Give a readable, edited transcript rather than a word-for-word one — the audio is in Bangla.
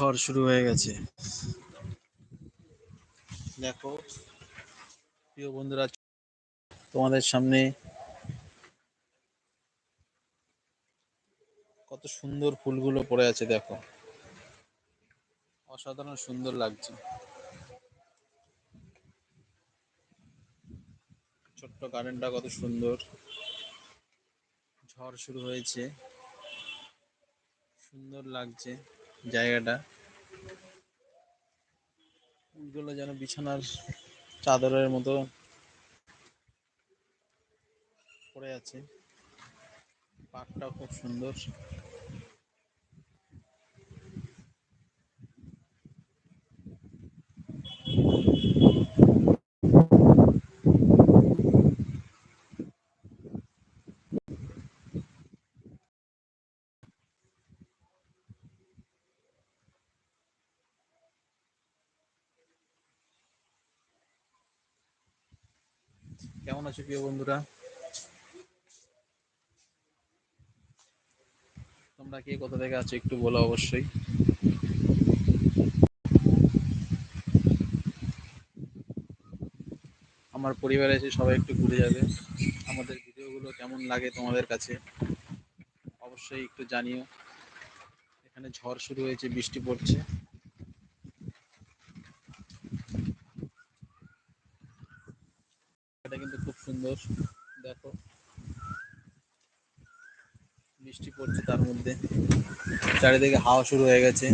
ঝড় শুরু হয়ে গেছে। দেখো প্রিয় বন্ধুরা, তোমাদের সামনে কত সুন্দর ফুলগুলো পড়ে আছে। দেখো, অসাধারণ সুন্দর লাগছে। ছোট্ট গার্ডেনটা কত সুন্দর। ঝড় শুরু হয়েছে, সুন্দর লাগছে জায়গাটা। ফুলগুলো যেন বিছানার চাদরের মতো পড়ে আছে। পার্কটাও খুব সুন্দর। কেমন আছো প্রিয় বন্ধুরা? তোমরা কে কোথা থেকে আছো একটু বলো অবশ্যই। আমার পরিবারে এসে সবাই একটু ঘুরে যাবে। আমাদের ভিডিওগুলো কেমন লাগে তোমাদের কাছে অবশ্যই একটু জানিও। এখানে ঝড় শুরু হয়েছে, বৃষ্টি পড়ছে। এটা কিন্তু খুব সুন্দর। দেখো, বৃষ্টি পড়ছে, তার মধ্যে চারিদিকে হাওয়া শুরু হয়ে গেছে।